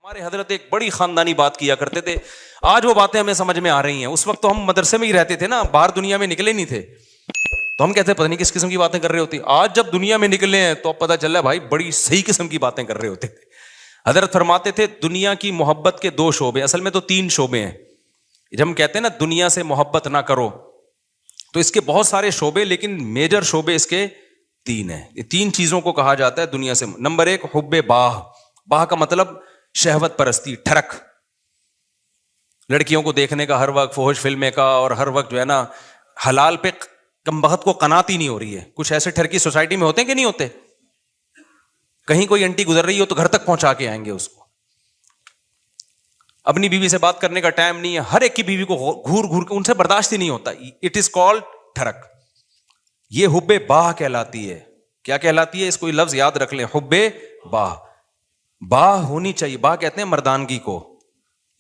ہمارے حضرت ایک بڑی خاندانی بات کیا کرتے تھے. آج وہ باتیں ہمیں سمجھ میں آ رہی ہیں. اس وقت تو ہم مدرسے میں ہی رہتے تھے نا, باہر دنیا میں نکلے نہیں تھے, تو ہم کہتے پتہ نہیں کس قسم کی باتیں کر رہے ہوتے. آج جب دنیا میں نکلے ہیں تو اب پتہ چل رہا ہے بھائی بڑی صحیح قسم کی باتیں کر رہے ہوتے تھے. حضرت فرماتے تھے دنیا کی محبت کے 2 شعبے, اصل میں تو 3 شعبے ہیں. جب ہم کہتے ہیں نا دنیا سے محبت نہ کرو, تو اس کے بہت سارے شعبے, لیکن میجر شعبے اس کے 3 ہیں. یہ 3 چیزوں کو کہا جاتا ہے دنیا سے. نمبر 1 حب باہ. باہ کا مطلب شہوت پرستی, ٹھرک, لڑکیوں کو دیکھنے کا ہر وقت, فحش فلمیں کا, اور ہر وقت جو ہے نا حلال پہ کم بخت کو قناعت ہی نہیں ہو رہی ہے. کچھ ایسے ٹھرکی سوسائٹی میں ہوتے ہیں کہ نہیں ہوتے, کہیں کوئی انٹی گزر رہی ہو تو گھر تک پہنچا کے آئیں گے اس کو. اپنی بیوی سے بات کرنے کا ٹائم نہیں ہے, ہر ایک کی بیوی کو گھور گھور کے, ان سے برداشت ہی نہیں ہوتا. It is called tharak. یہ حب باہ کہلاتی ہے. کیا کہلاتی ہے؟ اس کو لفظ یاد رکھ لیں, حب باہ. باہ ہونی چاہیے. باہ کہتے ہیں مردانگی کو.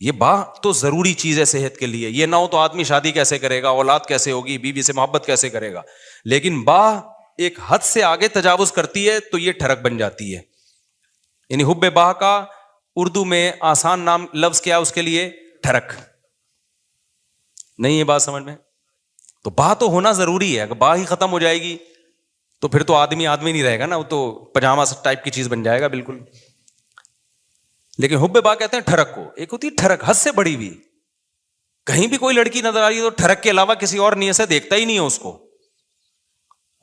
یہ باہ تو ضروری چیز ہے صحت کے لیے. یہ نہ ہو تو آدمی شادی کیسے کرے گا, اولاد کیسے ہوگی, بیوی سے محبت کیسے کرے گا. لیکن باہ ایک حد سے آگے تجاوز کرتی ہے تو یہ ٹھرک بن جاتی ہے. یعنی حب باہ کا اردو میں آسان نام لفظ کیا اس کے لیے؟ ٹھرک. نہیں یہ بات سمجھ میں؟ تو باہ تو ہونا ضروری ہے. اگر باہ ہی ختم ہو جائے گی تو پھر تو آدمی نہیں رہے گا نا, وہ تو پجامہ ٹائپ کی چیز بن جائے گا بالکل. لیکن حب باہ کہتے ہیں ٹھرک کو. ایک ہوتی ہے ٹھرک حد سے بڑی ہوئی, کہیں بھی کوئی لڑکی نظر آ رہی ہے تو ٹھرک کے علاوہ کسی اور نیت سے دیکھتا ہی نہیں ہے اس کو.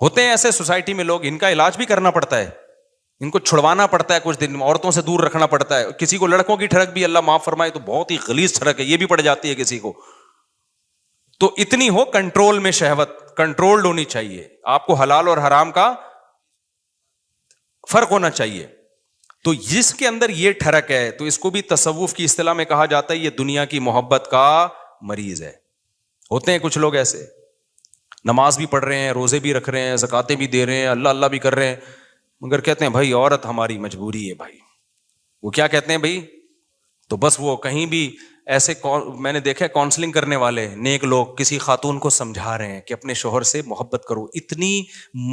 ہوتے ہیں ایسے سوسائٹی میں لوگ, ان کا علاج بھی کرنا پڑتا ہے, ان کو چھڑوانا پڑتا ہے کچھ دن, عورتوں سے دور رکھنا پڑتا ہے. کسی کو لڑکوں کی ٹھڑک بھی اللہ معاف فرمائے تو بہت ہی غلیظ ٹھڑک ہے, یہ بھی پڑ جاتی ہے کسی کو. تو اتنی ہو کنٹرول میں, شہوت کنٹرولڈ ہونی چاہیے. آپ کو حلال اور حرام کا فرق ہونا چاہیے. تو جس کے اندر یہ ٹھڑک ہے تو اس کو بھی تصوف کی اصطلاح میں کہا جاتا ہے یہ دنیا کی محبت کا مریض ہے. ہوتے ہیں کچھ لوگ ایسے, نماز بھی پڑھ رہے ہیں, روزے بھی رکھ رہے ہیں, زکاتیں بھی دے رہے ہیں, اللہ اللہ بھی کر رہے ہیں, مگر کہتے ہیں بھائی عورت ہماری مجبوری ہے. بھائی وہ کیا کہتے ہیں بھائی, تو بس وہ کہیں بھی ایسے, میں نے دیکھا کاؤنسلنگ کرنے والے نیک لوگ کسی خاتون کو سمجھا رہے ہیں کہ اپنے شوہر سے محبت کرو. اتنی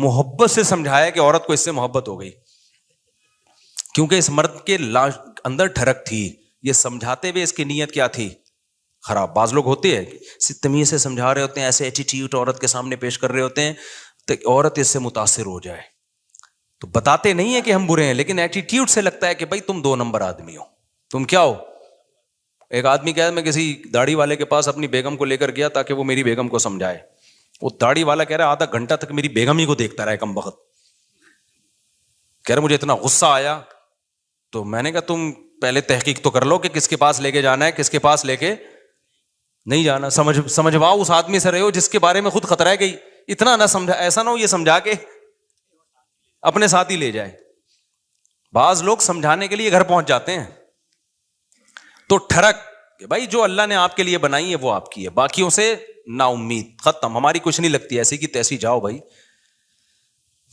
محبت سے سمجھایا کہ عورت کو اس سے محبت ہو گئی, کیونکہ اس مرد کے اندر ٹھڑک تھی. یہ سمجھاتے ہوئے اس کی نیت کیا تھی؟ خراب. بعض لوگ ہوتے ہیں تمیز سے سمجھا رہے ہوتے ہیں, ایسے ایٹیٹیوڈ عورت کے سامنے پیش کر رہے ہوتے ہیں تو عورت اس سے متاثر ہو جائے. تو بتاتے نہیں ہیں کہ ہم برے ہیں, لیکن ایٹیٹیوڈ سے لگتا ہے کہ بھائی تم 2 نمبر آدمی ہو, تم کیا ہو. ایک آدمی کہا میں کسی داڑھی والے کے پاس اپنی بیگم کو لے کر گیا تاکہ وہ میری بیگم کو سمجھائے. وہ داڑھی والا کہہ رہا ہے آدھا گھنٹہ تک میری بیگم ہی کو دیکھتا رہا کم بخت. کہہ رہا مجھے اتنا غصہ آیا, تو میں نے کہا تم پہلے تحقیق تو کر لو کہ کس کے پاس لے کے جانا ہے, کس کے پاس لے کے نہیں جانا. سمجھواؤ اس آدمی سے رہے ہو جس کے بارے میں خود خطرہ ہے گئی. اتنا نہ سمجھا, ایسا نہ ہو یہ سمجھا کے اپنے ساتھ ہی لے جائے. بعض لوگ سمجھانے کے لیے گھر پہنچ جاتے ہیں. تو ٹھڑک کہ بھائی جو اللہ نے آپ کے لیے بنائی ہے وہ آپ کی ہے, باقیوں سے نا امید, ختم, ہماری کچھ نہیں لگتی, ایسی کی تیسی جاؤ بھائی.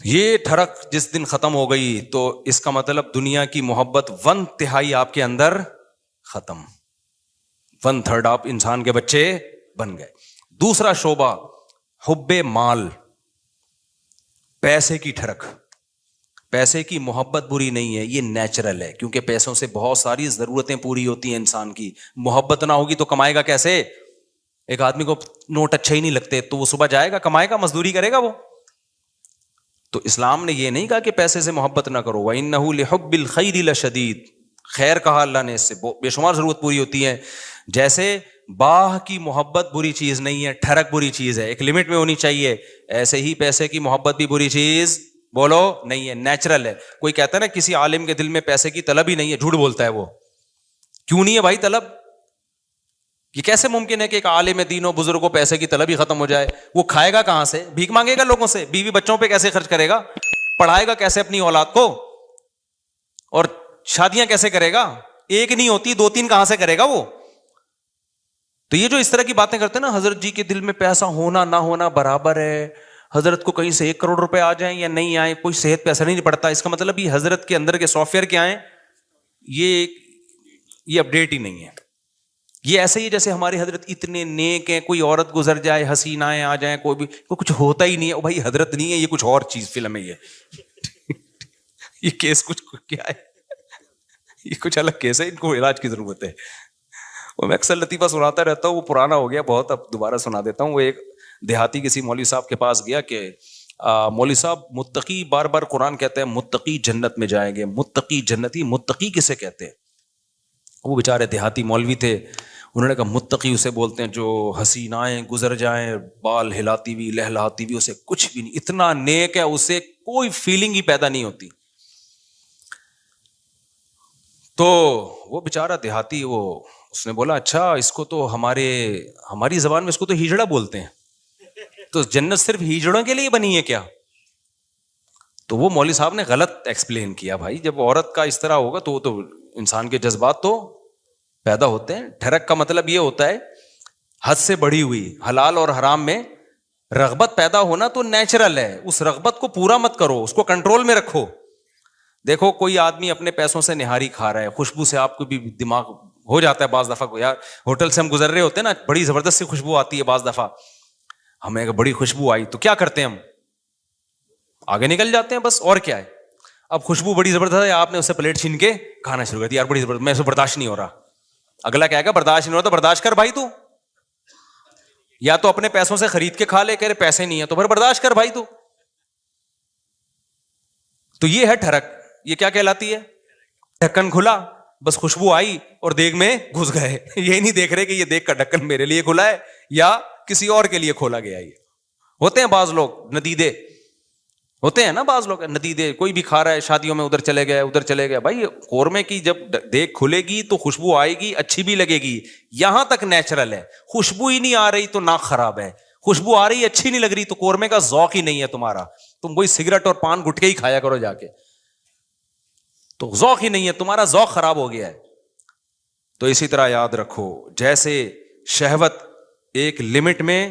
یہ ٹھڑک جس دن ختم ہو گئی تو اس کا مطلب دنیا کی محبت 1/3 آپ کے اندر ختم, 1/3 آپ انسان کے بچے بن گئے. دوسرا شعبہ حب مال, پیسے کی ٹھڑک. پیسے کی محبت بری نہیں ہے, یہ نیچرل ہے, کیونکہ پیسوں سے بہت ساری ضرورتیں پوری ہوتی ہیں انسان کی. محبت نہ ہوگی تو کمائے گا کیسے؟ ایک آدمی کو نوٹ اچھا ہی نہیں لگتے تو وہ صبح جائے گا, کمائے گا, مزدوری کرے گا وہ. تو اسلام نے یہ نہیں کہا کہ پیسے سے محبت نہ کرو, وَإِنَّهُ لِحُبِّ الْخَيْرِ لَشَدِيدٌ. خیر کہا اللہ نے, اس سے بے شمار ضرورت پوری ہوتی ہے. جیسے باہ کی محبت بری چیز نہیں ہے, ٹھڑک بری چیز ہے, ایک لمٹ میں ہونی چاہیے, ایسے ہی پیسے کی محبت بھی بری چیز بولو نہیں ہے, نیچرل ہے. کوئی کہتا ہے نا کسی عالم کے دل میں پیسے کی طلب ہی نہیں ہے, جھوٹ بولتا ہے وہ. کیوں نہیں ہے بھائی طلب؟ یہ کیسے ممکن ہے کہ ایک عالم دین و بزرگ کو پیسے کی طلب ہی ختم ہو جائے؟ وہ کھائے گا کہاں سے؟ بھیک مانگے گا لوگوں سے؟ بیوی بچوں پہ کیسے خرچ کرے گا؟ پڑھائے گا کیسے اپنی اولاد کو؟ اور شادیاں کیسے کرے گا؟ ایک نہیں ہوتی, 2-3 کہاں سے کرے گا وہ؟ تو یہ جو اس طرح کی باتیں کرتے ہیں نا, حضرت جی کے دل میں پیسہ ہونا نہ ہونا برابر ہے, حضرت کو کہیں سے 1 کروڑ روپے آ جائیں یا نہیں آئے کوئی صحت پہ اثر نہیں پڑتا, اس کا مطلب یہ حضرت کے اندر کے سافٹ ویئر کیا ہیں, یہ اپڈیٹ ہی نہیں ہے. یہ ایسے ہی جیسے ہمارے حضرت اتنے نیک ہیں, کوئی عورت گزر جائے, حسینائیں آ جائیں, کوئی بھی کچھ ہوتا ہی نہیں ہے. بھائی حضرت نہیں ہے, یہ کچھ اور چیز فلم ہے. یہ کیس کچھ کیا ہے, یہ کچھ الگ کیس ہے, ان کو علاج کی ضرورت ہے. میں اکثر لطیفہ سناتا رہتا ہوں, وہ پرانا ہو گیا بہت, اب دوبارہ سنا دیتا ہوں. وہ ایک دیہاتی کسی مولوی صاحب کے پاس گیا کہ مولوی صاحب متقی, بار بار قرآن کہتے ہیں متقی جنت میں جائیں گے, متقی جنتی, متقی کسے کہتے ہیں؟ وہ بیچارے دیہاتی مولوی تھے, انہوں نے کہا متقی اسے بولتے ہیں جو حسینائیں گزر جائیں بال ہلاتی ہوئی لہلاتی ہوئی, اسے کچھ بھی نہیں, اتنا نیک ہے اسے کوئی فیلنگ ہی پیدا نہیں ہوتی. تو وہ بیچارہ دیہاتی, وہ اس نے بولا اچھا اس کو تو ہماری زبان میں اس کو تو ہیجڑا بولتے ہیں, تو جنت صرف ہیجڑوں کے لیے بنی ہے کیا؟ تو وہ مولوی صاحب نے غلط ایکسپلین کیا. بھائی جب عورت کا اس طرح ہوگا تو وہ تو انسان کے جذبات تو پیدا ہوتے ہیں. ٹھڑک کا مطلب یہ ہوتا ہے حد سے بڑھی ہوئی, حلال اور حرام میں رغبت پیدا ہونا تو نیچرل ہے, اس رغبت کو پورا مت کرو, اس کو کنٹرول میں رکھو. دیکھو کوئی آدمی اپنے پیسوں سے نہاری کھا رہا ہے, خوشبو سے آپ کو بھی دماغ ہو جاتا ہے بعض دفعہ کو, یار ہوٹل سے ہم گزر رہے ہوتے ہیں نا, بڑی زبردست سی خوشبو آتی ہے, بعض دفعہ ہمیں بڑی خوشبو آئی تو کیا کرتے ہیں ہم, آگے نکل جاتے ہیں بس, اور کیا ہے. اب خوشبو بڑی زبردست ہے, آپ نے اسے پلیٹ چھین کے کھانا شروع کر دیا, یار بڑی زبردست, میں اسے برداشت نہیں ہو رہا. اگلا کہے گا برداشت نہیں ہو رہا تو برداشت کر بھائی, تو یا تو اپنے پیسوں سے خرید کے کھا لے, کہہ رہے پیسے نہیں ہے تو پھر برداشت کر بھائی. تو یہ ہے ٹھڑک. یہ کیا کہلاتی ہے؟ ڈھکن کھلا, بس خوشبو آئی اور دیگ میں گھس گئے. یہ نہیں دیکھ رہے کہ یہ دیگ کا ڈھکن میرے لیے کھلا ہے یا کسی اور کے لیے کھولا گیا. یہ ہوتے ہیں بعض لوگ ندیدے, ہوتے ہیں نا بعض لوگ ندیدے, کوئی بھی کھا رہا ہے شادیوں میں, ادھر چلے گئے. بھائی قورمے کی جب دیگ کھلے گی تو خوشبو آئے گی, اچھی بھی لگے گی, یہاں تک نیچرل ہے. خوشبو ہی نہیں آ رہی تو ناک خراب ہے, خوشبو آ رہی اچھی نہیں لگ رہی تو قورمے کا ذوق ہی نہیں ہے تمہارا, تم وہی سگریٹ اور پان گٹکے ہی کھایا کرو جا کے, تو ذوق ہی نہیں ہے تمہارا, ذوق خراب ہو گیا ہے. تو اسی طرح یاد رکھو, جیسے شہوت ایک لمٹ میں,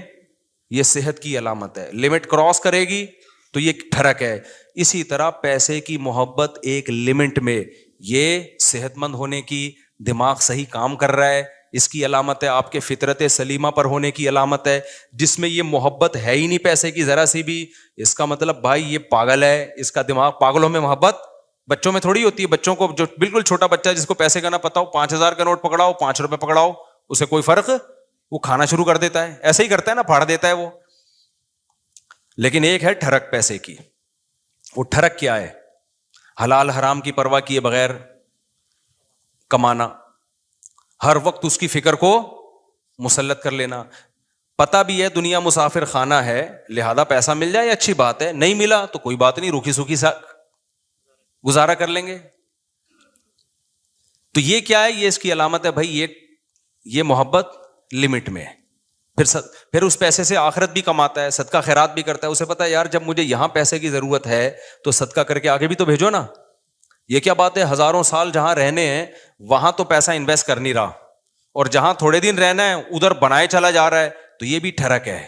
یہ صحت کی علامت ہے, لمٹ کراس کرے گی تو یہ ٹھڑک ہے. اسی طرح پیسے کی محبت ایک لمٹ میں, یہ صحت مند ہونے کی, دماغ صحیح کام کر رہا ہے, اس کی علامت ہے. آپ کے فطرت سلیمہ پر ہونے کی علامت ہے. جس میں یہ محبت ہے ہی نہیں پیسے کی ذرا سی بھی, اس کا مطلب بھائی یہ پاگل ہے, اس کا دماغ, پاگلوں میں محبت بچوں میں تھوڑی ہوتی ہے. بچوں کو, جو بالکل چھوٹا بچہ جس کو پیسے کا نہ پتا ہو, 5,000 کا نوٹ پکڑاؤ, 5 روپے پکڑاؤ, اسے کوئی فرق, وہ کھانا شروع کر دیتا ہے, ایسے ہی کرتا ہے نا, پھاڑ دیتا ہے وہ. لیکن ایک ہے ٹھڑک پیسے کی. وہ ٹھڑک کیا ہے؟ حلال حرام کی پرواہ کیے بغیر کمانا, ہر وقت اس کی فکر کو مسلط کر لینا. پتا بھی ہے دنیا مسافر خانہ ہے, لہذا پیسہ مل جائے اچھی بات ہے, نہیں ملا تو کوئی بات نہیں, روکھی سوکھی سا گزارا کر لیں گے. تو یہ کیا ہے؟ یہ اس کی علامت ہے بھائی, یہ محبت لمٹ میں. پھر اس پیسے سے آخرت بھی کماتا ہے, صدقہ خیرات بھی کرتا ہے. اسے پتا ہے یار جب مجھے یہاں پیسے کی ضرورت ہے تو صدقہ کر کے آگے بھی تو بھیجو نا. یہ کیا بات ہے, ہزاروں سال جہاں رہنے ہیں وہاں تو پیسہ انویسٹ کر نہیں رہا, اور جہاں تھوڑے دن رہنا ہے ادھر بنائے چلا جا رہا ہے. تو یہ بھی ٹھڑک ہے,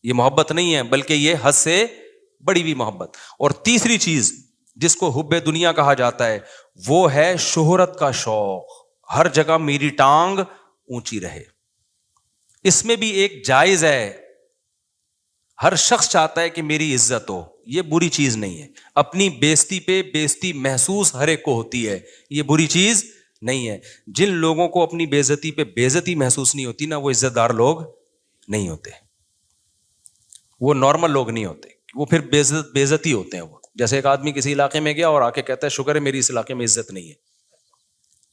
یہ محبت نہیں ہے بلکہ یہ حد سے بڑی ہوئی محبت. اور تیسری چیز جس کو حب دنیا کہا جاتا ہے وہ ہے شہرت کا شوق, ہر جگہ میری ٹانگ اونچی رہے. اس میں بھی ایک جائز ہے, ہر شخص چاہتا ہے کہ میری عزت ہو, یہ بری چیز نہیں ہے. اپنی بےزتی پہ بےزتی محسوس ہر ایک کو ہوتی ہے, یہ بری چیز نہیں ہے. جن لوگوں کو اپنی بےزتی پہ بےزتی محسوس نہیں ہوتی نا, وہ عزت دار لوگ نہیں ہوتے, وہ نارمل لوگ نہیں ہوتے, وہ پھر بےزتی ہوتے ہیں. وہ جیسے ایک آدمی کسی علاقے میں گیا اور آ کے کہتا ہے شکر ہے میری اس علاقے میں عزت نہیں ہے.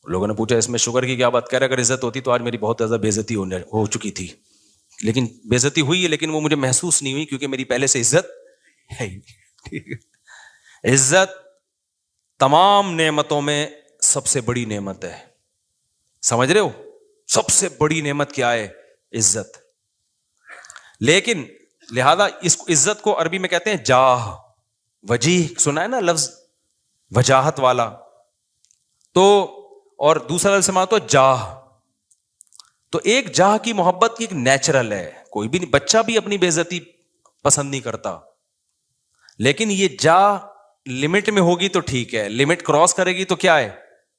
لوگوں نے پوچھا اس میں شکر کی کیا بات, کہہ رہے اگر عزت ہوتی تو آج میری بہت زیادہ بےزتی ہو چکی تھی, لیکن بےزتی ہوئی ہے لیکن وہ مجھے محسوس نہیں ہوئی کیونکہ میری پہلے سے عزت ہے ہی نہیں. عزت تمام نعمتوں میں سب سے بڑی نعمت ہے, سمجھ رہے ہو؟ سب سے بڑی نعمت کیا ہے؟ عزت. لیکن لہذا اس عزت کو عربی میں کہتے ہیں جاہ, وجیح, سنا ہے نا لفظ وجاہت والا. تو اور دوسرا لفظ سماعت تو جاہ. تو ایک جاہ کی محبت کی ایک نیچرل ہے, کوئی بھی بچہ بھی اپنی بے عزتی پسند نہیں کرتا, لیکن یہ جاہ لمٹ میں ہوگی تو ٹھیک ہے, لمٹ کراس کرے گی تو کیا ہے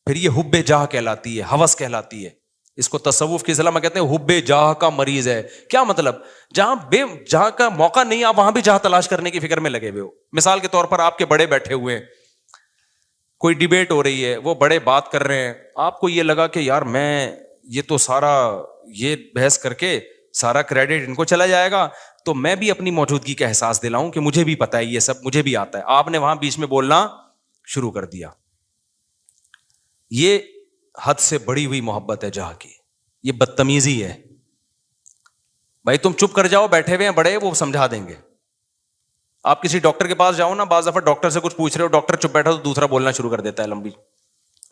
پھر یہ حب جاہ کہلاتی ہے, ہوس کہلاتی ہے. اس کو تصوف کی اصطلاح میں کہتے ہیں حب جاہ کا مریض ہے. کیا مطلب؟ جہاں کا موقع نہیں آپ وہاں بھی جاہ تلاش کرنے کی فکر میں لگے ہوئے ہو. مثال کے طور پر آپ کے بڑے بیٹھے ہوئے ہیں, کوئی ڈیبیٹ ہو رہی ہے, وہ بڑے بات کر رہے ہیں, آپ کو یہ لگا کہ یار میں یہ تو سارا یہ بحث کر کے سارا کریڈٹ ان کو چلا جائے گا, تو میں بھی اپنی موجودگی کا احساس دلاؤں کہ مجھے بھی پتا ہے یہ سب, مجھے بھی آتا ہے. آپ نے وہاں بیچ میں بولنا شروع کر دیا. یہ حد سے بڑی ہوئی محبت ہے جہاں کی, یہ بدتمیزی ہے. بھائی تم چپ کر جاؤ, بیٹھے ہوئے ہیں بڑے, وہ سمجھا دیں گے. آپ کسی ڈاکٹر کے پاس جاؤ نا, بعض دفعہ ڈاکٹر سے کچھ پوچھ رہے ہو, ڈاکٹر چپ بیٹھا تو دوسرا بولنا شروع کر دیتا ہے لمبی.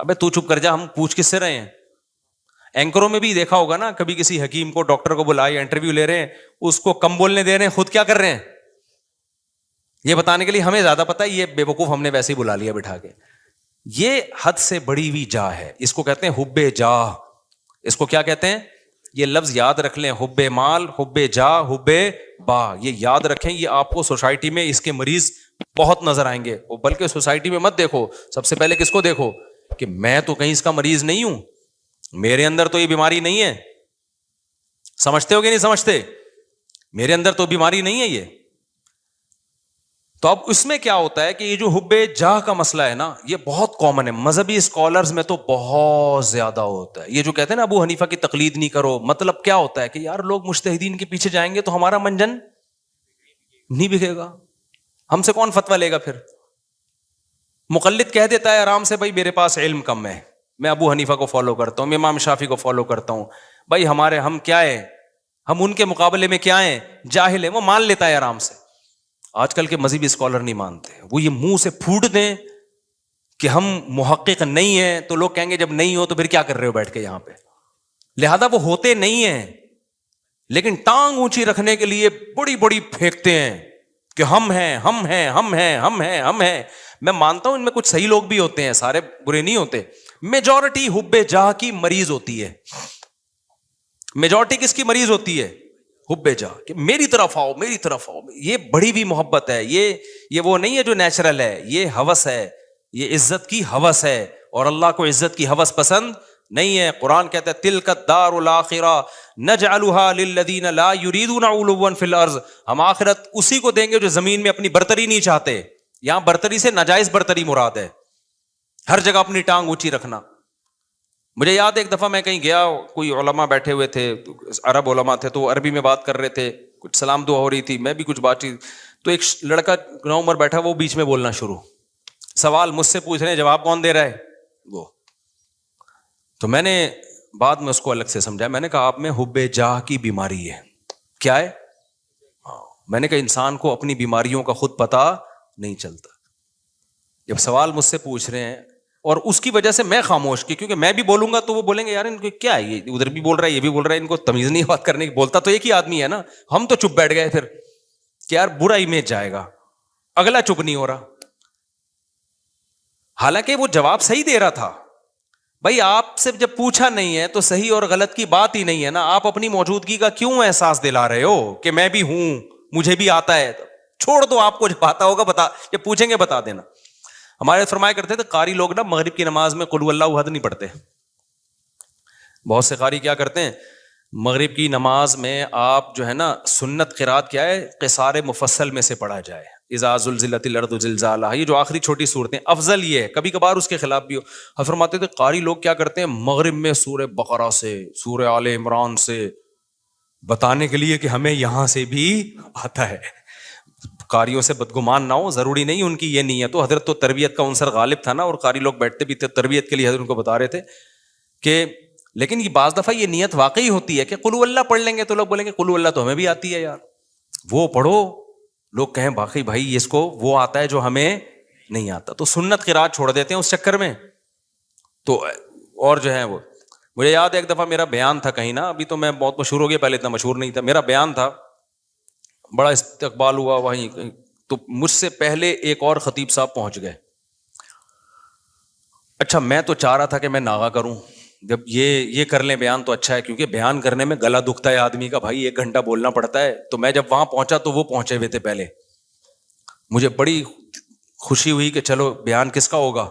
ابے تو چپ کر جا, ہم پوچھ کس سے رہے ہیں. اینکروں میں بھی دیکھا ہوگا نا, کبھی کسی حکیم کو ڈاکٹر کو بلائے, انٹرویو لے رہے ہیں, اس کو کم بولنے دے رہے ہیں, خود کیا کر رہے ہیں یہ بتانے کے لیے ہمیں زیادہ پتا ہے, یہ بے وقوف ہم نے ویسے ہی بلا لیا بٹھا کے. یہ حد سے بڑی ہوئی جاہ ہے, اس کو کہتے ہیں حب جاہ. اس کو کیا کہتے ہیں, یہ لفظ یاد رکھ لیں, حب مال, حب جاہ, حب با, یہ یاد رکھیں. یہ آپ کو سوسائٹی میں اس کے مریض بہت نظر آئیں گے. بلکہ سوسائٹی میں مت دیکھو, سب سے پہلے کس کو دیکھو کہ میں تو کہیں اس کا مریض نہیں ہوں, میرے اندر تو یہ بیماری نہیں ہے. سمجھتے ہو کہ نہیں سمجھتے, میرے اندر تو بیماری نہیں ہے یہ. تو اب اس میں کیا ہوتا ہے کہ یہ جو حب جاہ کا مسئلہ ہے نا, یہ بہت کامن ہے. مذہبی اسکالرز میں تو بہت زیادہ ہوتا ہے. یہ جو کہتے ہیں نا ابو حنیفہ کی تقلید نہیں کرو, مطلب کیا ہوتا ہے کہ یار لوگ مجتہدین کے پیچھے جائیں گے تو ہمارا منجن نہیں بکے گا, ہم سے کون فتویٰ لے گا پھر. مقلد کہہ دیتا ہے آرام سے, بھائی میرے پاس علم کم ہے, میں ابو حنیفہ کو فالو کرتا ہوں, میں امام شافعی کو فالو کرتا ہوں, بھائی ہم کیا ہے, ہم ان کے مقابلے میں کیا ہیں, جاہل ہیں. وہ مان لیتا ہے آرام سے. آج کل کے مذہبی اسکالر نہیں مانتے, وہ یہ منہ سے پھوٹ دیں کہ ہم محقق نہیں ہیں, تو لوگ کہیں گے جب نہیں ہو تو پھر کیا کر رہے ہو بیٹھ کے یہاں پہ. لہذا وہ ہوتے نہیں ہیں, لیکن ٹانگ اونچی رکھنے کے لیے بڑی بڑی پھینکتے ہیں کہ ہم ہیں, ہم ہیں, ہم ہیں, ہم ہیں, ہم ہیں. میں مانتا ہوں ان میں کچھ صحیح لوگ بھی ہوتے ہیں, سارے برے نہیں ہوتے. میجورٹی حب جاہ کی مریض ہوتی ہے. میجورٹی کس کی مریض ہوتی ہے, حب جاہ, کہ میری طرف آؤ, میری طرف آؤ. یہ بڑی بھی محبت ہے, یہ وہ نہیں ہے جو نیچرل ہے, یہ ہوس ہے, یہ عزت کی ہوس ہے. اور اللہ کو عزت کی ہوس پسند نہیں ہے. قرآن کہتا ہے تلک الدار الاخرہ نجعلها للذین لا یریدون علوا فی الارض, ہم آخرت اسی کو دیں گے جو زمین میں اپنی برتری نہیں چاہتے. یہاں برتری سے ناجائز برتری مراد ہے, ہر جگہ اپنی ٹانگ اونچی رکھنا. مجھے یاد ہے ایک دفعہ میں کہیں گیا, کوئی علماء بیٹھے ہوئے تھے, عرب علماء تھے, تو وہ عربی میں بات کر رہے تھے, کچھ سلام دعا ہو رہی تھی, میں بھی کچھ بات چیت, تو ایک لڑکا نو عمر بیٹھا, وہ بیچ میں بولنا شروع, سوال مجھ سے پوچھ رہے ہیں, جواب کون دے رہا ہے, وہ. تو میں نے بعد میں اس کو الگ سے سمجھایا, میں نے کہا آپ میں حب جاہ کی بیماری ہے. کیا ہے, میں نے کہا انسان کو اپنی بیماریوں کا خود پتہ نہیں چلتا. جب سوال مجھ سے پوچھ رہے ہیں اور اس کی وجہ سے میں خاموش کی, کیونکہ میں بھی بولوں گا تو وہ بولیں گے یار ان کو کیا ہے, یہ ادھر بھی بول رہا ہے یہ بھی بول رہا ہے, ان کو تمیز نہیں بات کرنے کی. بولتا تو ایک ہی آدمی ہے نا. ہم تو چپ بیٹھ گئے پھر کہ یار برا امیج جائے گا, اگلا چپ نہیں ہو رہا, حالانکہ وہ جواب صحیح دے رہا تھا. بھائی آپ سے جب پوچھا نہیں ہے تو صحیح اور غلط کی بات ہی نہیں ہے نا. آپ اپنی موجودگی کا کیوں احساس دلا رہے ہو کہ میں بھی ہوں, مجھے بھی آتا ہے. چھوڑ دو, آپ کو جب آتا ہوگا بتا, جب پوچھیں گے بتا دینا. ہمارے فرمایا کرتے تھے قاری لوگ نا مغرب کی نماز میں قل اللہ احد نہیں پڑھتے. بہت سے قاری کیا کرتے ہیں, مغرب کی نماز میں آپ جو ہے نا سنت قرات کیا ہے, قصار مفصل میں سے پڑھا جائے, اذا زلزلت الارض زلزالہا, یہ جو آخری چھوٹی صورتیں, افضل یہ ہے. کبھی کبھار اس کے خلاف بھی ہو. فرماتے تھے قاری لوگ کیا کرتے ہیں, مغرب میں سورہ بقرہ سے, سورہ آل عمران سے بتانے کے لیے کہ ہمیں یہاں سے بھی آتا ہے. قاریوں سے بدگمان نہ ہو, ضروری نہیں ان کی یہ نیت ہو. حضرت تو تربیت کا عنصر غالب تھا نا, اور قاری لوگ بیٹھتے بھی تھے تربیت کے لیے. حضرت ان کو بتا رہے تھے کہ لیکن یہ بعض دفعہ یہ نیت واقعی ہوتی ہے کہ قل اللہ پڑھ لیں گے تو لوگ بولیں گے قل اللہ تو ہمیں بھی آتی ہے یار, وہ پڑھو. لوگ کہیں باقی بھائی اس کو وہ آتا ہے جو ہمیں نہیں آتا, تو سنت قرات چھوڑ دیتے ہیں اس چکر میں. تو اور جو ہے وہ, مجھے یاد ہے ایک دفعہ میرا بیان تھا کہیں نا, ابھی تو میں بہت مشہور ہو گیا, پہلے اتنا مشہور نہیں تھا. میرا بیان تھا, بڑا استقبال ہوا وہیں, تو مجھ سے پہلے ایک اور خطیب صاحب پہنچ گئے. اچھا میں تو چاہ رہا تھا کہ میں ناغا کروں, جب یہ کر لیں بیان تو اچھا ہے, کیونکہ بیان کرنے میں گلا دکھتا ہے آدمی کا, بھائی 1 گھنٹہ بولنا پڑتا ہے. تو میں جب وہاں پہنچا تو وہ پہنچے ہوئے تھے پہلے. مجھے بڑی خوشی ہوئی کہ چلو بیان کس کا ہوگا,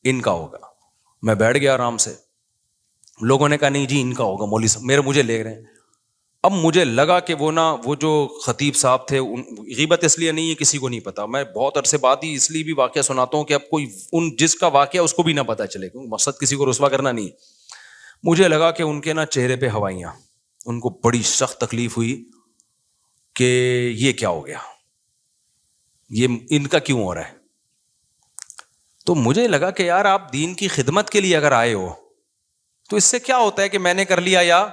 ان کا ہوگا. میں بیٹھ گیا آرام سے. لوگوں نے کہا نہیں جی ان کا ہوگا, مولوی صاحب مجھے لے رہے ہیں. اب مجھے لگا کہ وہ جو خطیب صاحب تھے، غیبت اس لیے نہیں ہے کسی کو نہیں پتا، میں بہت عرصے بعد ہی اس لیے بھی واقعہ سناتا ہوں کہ اب کوئی جس کا واقعہ اس کو بھی نہ پتا چلے، کیونکہ مقصد کسی کو رسوا کرنا نہیں ہے۔ مجھے لگا کہ ان کے نا چہرے پہ ہوائیاں، ان کو بڑی سخت تکلیف ہوئی کہ یہ کیا ہو گیا، یہ ان کا کیوں ہو رہا ہے۔ تو مجھے لگا کہ یار آپ دین کی خدمت کے لیے اگر آئے ہو تو اس سے کیا ہوتا ہے کہ میں نے کر لیا یا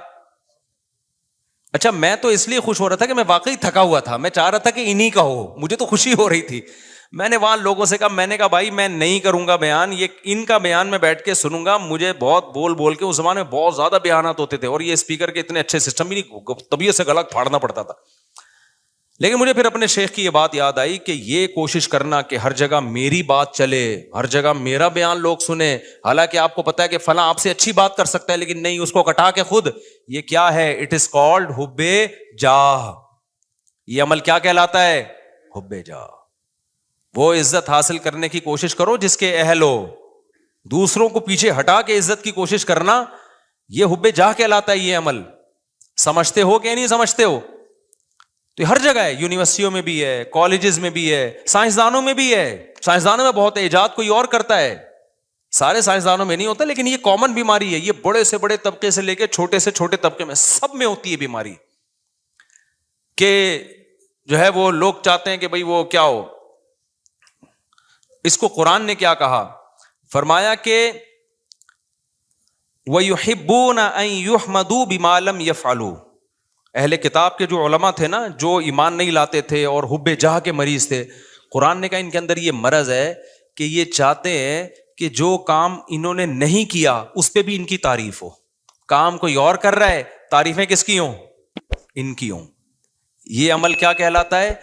اچھا، میں تو اس لیے خوش ہو رہا تھا کہ میں واقعی تھکا ہوا تھا، میں چاہ رہا تھا کہ انہی کا ہو، مجھے تو خوشی ہو رہی تھی۔ میں نے وہاں لوگوں سے کہا، میں نے کہا بھائی میں نہیں کروں گا بیان، یہ ان کا بیان میں بیٹھ کے سنوں گا، مجھے بہت بول بول کے، اس زمانے میں بہت زیادہ بیانات ہوتے تھے اور یہ اسپیکر کے اتنے اچھے سسٹم بھی نہیں، طبیعت سے گلا پھاڑنا پڑتا تھا۔ لیکن مجھے پھر اپنے شیخ کی یہ بات یاد آئی کہ یہ کوشش کرنا کہ ہر جگہ میری بات چلے، ہر جگہ میرا بیان لوگ سنیں، حالانکہ آپ کو پتا ہے کہ فلاں آپ سے اچھی بات کر سکتا ہے لیکن نہیں، اس کو کٹا کے خود، یہ کیا ہے؟ اٹ از کالڈ حب جاہ۔ یہ عمل کیا کہلاتا ہے؟ حب جاہ۔ وہ عزت حاصل کرنے کی کوشش کرو جس کے اہل ہو، دوسروں کو پیچھے ہٹا کے عزت کی کوشش کرنا، یہ حب جاہ کہلاتا ہے۔ یہ عمل سمجھتے ہو کہ نہیں سمجھتے ہو؟ تو ہر جگہ ہے، یونیورسٹیوں میں بھی ہے، کالجز میں بھی ہے، سائنسدانوں میں بھی ہے۔ سائنسدانوں میں بہت ایجاد کوئی اور کرتا ہے، سارے سائنسدانوں میں نہیں ہوتا، لیکن یہ کامن بیماری ہے، یہ بڑے سے بڑے طبقے سے لے کے چھوٹے سے چھوٹے طبقے میں سب میں ہوتی ہے بیماری، کہ جو ہے وہ لوگ چاہتے ہیں کہ بھئی وہ کیا ہو۔ اس کو قرآن نے کیا کہا؟ فرمایا کہ وَيُحِبُّونَ أَن يُحْمَدُوا بِمَا لَمْ يَفْعَلُوا۔ اہل کتاب کے جو علماء تھے نا، جو ایمان نہیں لاتے تھے اور حب جاہ کے مریض تھے، قرآن نے کہا ان کے اندر یہ مرض ہے کہ یہ چاہتے ہیں کہ جو کام انہوں نے نہیں کیا اس پہ بھی ان کی تعریف ہو۔ کام کوئی اور کر رہا ہے، تعریفیں کس کی ہوں؟ ان کی ہوں۔ یہ عمل کیا کہلاتا ہے؟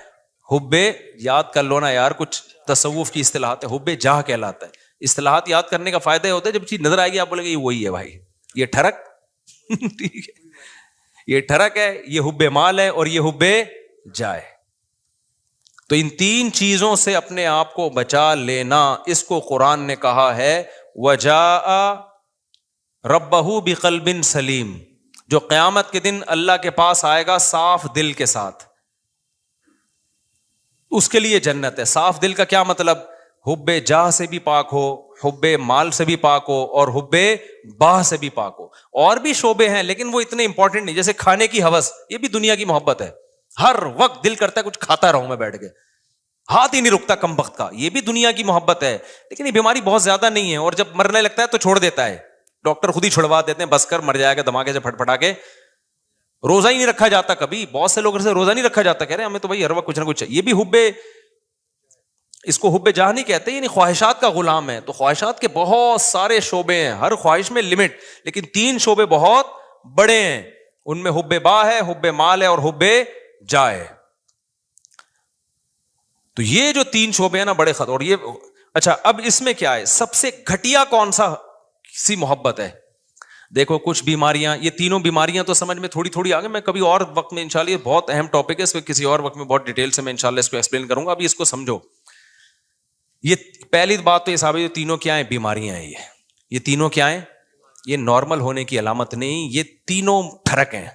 حب، یاد کر لو نا یار، کچھ تصوف کی اصطلاحات ہے، حب جاہ کہلاتا ہے۔ اصطلاحات یاد کرنے کا فائدہ یہ ہوتا ہے جب چیز نظر آئے گی آپ بولے گے یہ وہی ہے بھائی، یہ ٹھرک ٹھیک ہے، یہ ٹھرک ہے، یہ حب مال ہے اور یہ حب جائے۔ تو ان تین چیزوں سے اپنے آپ کو بچا لینا، اس کو قرآن نے کہا ہے وَجَاءَ رَبَّهُ بِقَلْبٍ سلیم، جو قیامت کے دن اللہ کے پاس آئے گا صاف دل کے ساتھ، اس کے لیے جنت ہے۔ صاف دل کا کیا مطلب؟ حب جاہ سے بھی پاک ہو، حب مال سے بھی پاک ہو اور حب باہ سے بھی پاک ہو۔ اور بھی شعبے ہیں لیکن وہ اتنے امپورٹنٹ نہیں، جیسے کھانے کی ہوس، یہ بھی دنیا کی محبت ہے، ہر وقت دل کرتا ہے کچھ کھاتا رہوں میں بیٹھ کے، ہاتھ ہی نہیں رکتا کم وقت کا، یہ بھی دنیا کی محبت ہے۔ لیکن یہ بیماری بہت زیادہ نہیں ہے، اور جب مرنے لگتا ہے تو چھوڑ دیتا ہے، ڈاکٹر خود ہی چھڑوا دیتے ہیں، بس کر مر جائے گا دھماکے سے پھٹ پھٹا کے۔ روزہ ہی نہیں رکھا جاتا کبھی، بہت سے لوگوں سے روزہ نہیں رکھا جاتا، کہہ رہے ہیں ہمیں تو بھائی ہر وقت کچھ نہ کچھ ہے۔ یہ بھی حب، اس کو حب جاہ نہیں کہتے، یعنی خواہشات کا غلام ہے۔ تو خواہشات کے بہت سارے شعبے ہیں، ہر خواہش میں لمٹ، لیکن تین شعبے بہت بڑے ہیں، ان میں حب باہ ہے، حب مال ہے اور حب جاہ ہے۔ تو یہ جو تین شعبے ہیں نا بڑے خطر، اور یہ اچھا اب اس میں کیا ہے؟ سب سے گھٹیا کون سا سی محبت ہے؟ دیکھو کچھ بیماریاں، یہ تینوں بیماریاں تو سمجھ میں تھوڑی تھوڑی آگے، میں کبھی اور وقت میں انشاءاللہ، یہ بہت اہم ٹاپک ہے، اس پہ کسی اور وقت میں بہت ڈیٹیل سے میں انشاءاللہ اس کو ایکسپلین کروں گا، ابھی اس کو سمجھو۔ یہ پہلی بات تو یہ صاحب، یہ تینوں کیا ہیں؟ بیماریاں ہیں۔ یہ تینوں کیا ہیں؟ یہ نارمل ہونے کی علامت نہیں، یہ تینوں ٹھرک ہیں،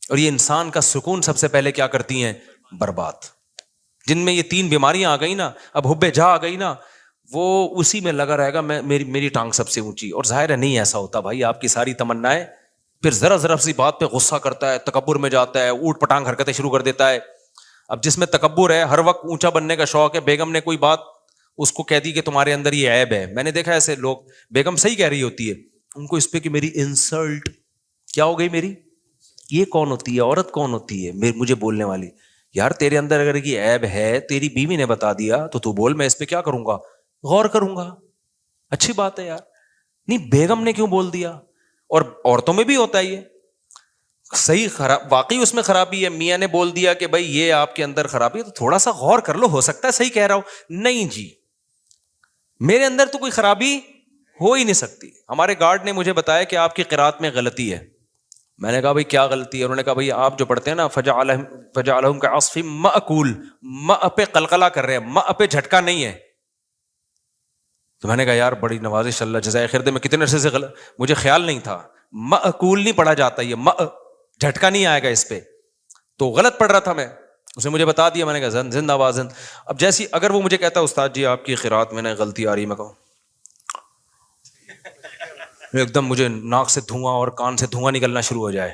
اور یہ انسان کا سکون سب سے پہلے کیا کرتی ہیں؟ برباد۔ جن میں یہ تین بیماریاں آ گئی نا، اب حب جاہ آ گئی نا، وہ اسی میں لگا رہے گا، میری ٹانگ سب سے اونچی۔ اور ظاہر ہے نہیں ایسا ہوتا بھائی، آپ کی ساری تمنائیں، پھر ذرا ذرا سی بات پہ غصہ کرتا ہے، تکبر میں جاتا ہے، اوٹ پٹانگ حرکتیں شروع کر دیتا ہے۔ اب جس میں تکبر ہے، ہر وقت اونچا بننے کا شوق ہے، بیگم نے کوئی بات اس کو کہہ دی کہ تمہارے اندر یہ عیب ہے، میں نے دیکھا ایسے لوگ، بیگم صحیح کہہ رہی ہوتی ہے، ان کو اس پہ کہ میری انسلٹ کیا ہو گئی، میری یہ کون ہوتی ہے، عورت کون ہوتی ہے مجھے بولنے والی؟ یار تیرے اندر اگر یہ عیب ہے، تیری بیوی نے بتا دیا تو بول، میں اس پہ کیا کروں گا؟ غور کروں گا، اچھی بات ہے یار، نہیں بیگم نے کیوں بول دیا؟ اور عورتوں میں بھی ہوتا ہے یہ صحیح، خراب واقعی اس میں خرابی ہے، میاں نے بول دیا کہ بھائی یہ آپ کے اندر خرابی ہے، تو تھوڑا سا غور کر لو، ہو سکتا ہے صحیح کہہ رہا ہوں۔ نہیں جی، میرے اندر تو کوئی خرابی ہو ہی نہیں سکتی۔ ہمارے گارڈ نے مجھے بتایا کہ آپ کی قرات میں غلطی ہے۔ میں نے کہا بھائی کیا غلطی ہے؟ انہوں نے کہا بھائی آپ جو پڑھتے ہیں نا فجعلہم کعصف مأکول، ماء پہ قلقلہ کر رہے ہیں، ماء پہ جھٹکا نہیں ہے۔ تو میں نے کہا یار بڑی نوازش، اللہ جزائے خیر دے، میں کتنے عرصے سے مجھے خیال نہیں تھا، مأکول نہیں پڑھا جاتا، یہ ماء جھٹکا نہیں آئے گا اس پہ. تو غلط پڑھ رہا تھا میں, اس نے مجھے بتا دیا, میں نے کہا زندہ باد زند. اب جیسی اگر وہ مجھے کہتا استاد جی آپ کی قرات میں نے غلطی آ رہی, میں کہوں ایک دم مجھے ناک سے دھواں اور کان سے دھواں نکلنا شروع ہو جائے,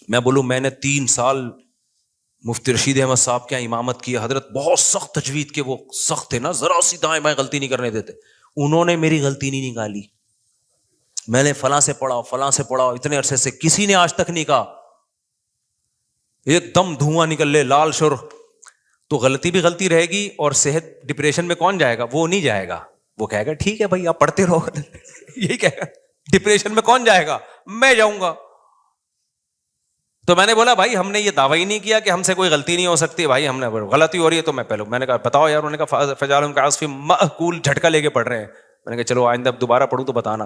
میں بولوں میں نے 3 سال مفتی رشید احمد صاحب کے امامت کی, حضرت بہت سخت تجوید کے وہ سخت تھے نا, ذرا سی دائیں بائیں غلطی نہیں کرنے دیتے, انہوں نے میری غلطی نہیں نکالی. میں نے فلاں سے پڑھا اتنے عرصے سے, کسی نے آج تک نہیں کہا, ایک دم دھواں نکل لے لال شر. تو غلطی بھی غلطی رہے گی, اور صحت ڈپریشن میں کون جائے گا؟ وہ نہیں جائے گا, وہ کہے گا ٹھیک ہے بھائی آپ پڑھتے رہو. یہی کہے گا. ڈپریشن میں کون جائے گا؟ میں جاؤں گا. تو میں نے بولا بھائی ہم نے یہ دعویٰ ہی نہیں کیا کہ ہم سے کوئی غلطی نہیں ہو سکتی, بھائی ہم نے غلطی ہو رہی ہے تو میں نے کہا بتاؤ یار. انہوں نے کہا فجعلہم کعصف مأکول, جھٹکا لے کے پڑھ رہے ہیں. میں نے کہا چلو آئندہ دوبارہ پڑھوں تو بتانا.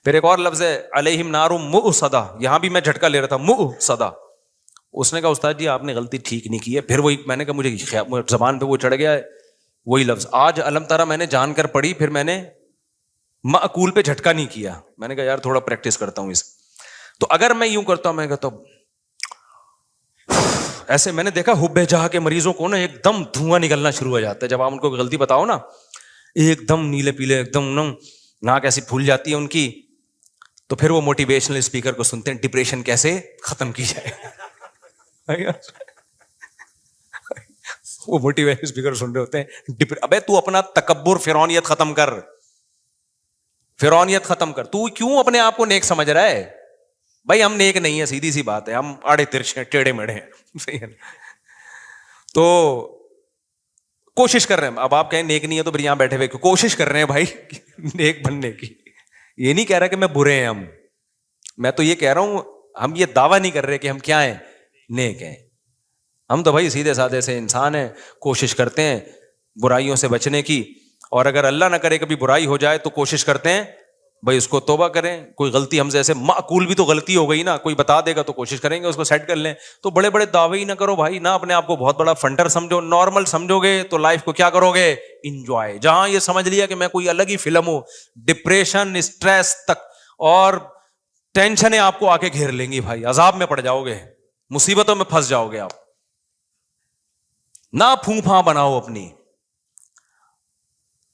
پھر ایک اور لفظ ہے علیہم نار مؤصدہ, یہاں بھی میں جھٹکا لے رہا تھا, مؤصدہ. اس نے کہا استاد جی آپ نے غلطی ٹھیک نہیں کی ہے. پھر وہی میں نے کہا مجھے زبان پہ وہ چڑھ گیا ہے وہی لفظ. آج علم ترا میں نے جان کر پڑھی, پھر میں نے مأکول پہ جھٹکا نہیں کیا. میں نے کہا یار تھوڑا پریکٹس کرتا ہوں اس. تو اگر میں یوں کرتا ہوں, میں کہتا ہوں ایسے, میں نے دیکھا حب جہاں کے مریضوں کو نا ایک دم دھواں نکلنا شروع ہو جاتا ہے جب آپ ان کو غلطی بتاؤ نا, ایک دم نیلے پیلے, ایک دم ناک ایسی پھول جاتی ہے ان کی. تو پھر وہ موٹیویشنل اسپیکر کو سنتے ہیں, ڈپریشن کیسے ختم کی جائے. وہ موٹیویشنل اسپیکر سن رہے ہوتے ہیں, ابے تو اپنا تکبر فرعونیت ختم کر, فرعونیت ختم کر. تو کیوں اپنے آپ کو نیک سمجھ رہا ہے؟ بھائی ہم نیک نہیں ہے, سیدھی سی بات ہے, ہم آڑے ترچے ٹیڑے میڑے ہیں. صحیح ہے. تو کوشش کر رہے ہیں. اب آپ کہیں نیک نہیں ہے تو پھر یہاں بیٹھے ہوئے کوشش کر رہے ہیں بھائی نیک بننے کی. یہ نہیں کہہ رہا کہ میں برے ہیں ہم, میں تو یہ کہہ رہا ہوں ہم یہ دعویٰ نہیں کر رہے کہ ہم کیا ہیں, نیک ہیں. ہم تو بھائی سیدھے سادے سے انسان ہیں, کوشش کرتے ہیں برائیوں سے بچنے کی, اور اگر اللہ نہ کرے کبھی برائی ہو جائے تو کوشش کرتے ہیں بھائی اس کو توبہ کریں. کوئی غلطی ہم سے ایسے معقول بھی تو غلطی ہو گئی نا, کوئی بتا دے گا تو کوشش کریں گے اس کو سیٹ کر لیں. تو بڑے بڑے دعوے ہی نہ کرو بھائی, نہ اپنے آپ کو بہت بڑا فنٹر سمجھو. نارمل سمجھو گے تو لائف کو کیا کرو گے, انجوائے. جہاں یہ سمجھ لیا کہ میں کوئی الگ ہی فلم ہوں, ڈپریشن, اسٹریس تک اور ٹینشنیں آپ کو آ کے گھیر لیں گی بھائی, عذاب میں پڑ جاؤ گے, مصیبتوں میں پھنس جاؤ گے آپ. نہ پھوں پھاں بناؤ اپنی.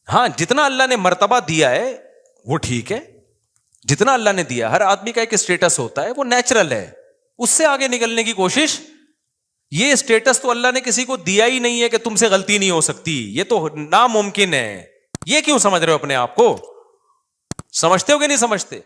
ہاں جتنا اللہ نے مرتبہ دیا ہے وہ ٹھیک ہے, جتنا اللہ نے دیا. ہر آدمی کا ایک اسٹیٹس ہوتا ہے, وہ نیچرل ہے, اس سے آگے نکلنے کی کوشش. یہ اسٹیٹس تو اللہ نے کسی کو دیا ہی نہیں ہے کہ تم سے غلطی نہیں ہو سکتی, یہ تو ناممکن ہے. یہ کیوں سمجھ رہے ہو اپنے آپ کو؟ سمجھتے ہو کہ نہیں سمجھتے؟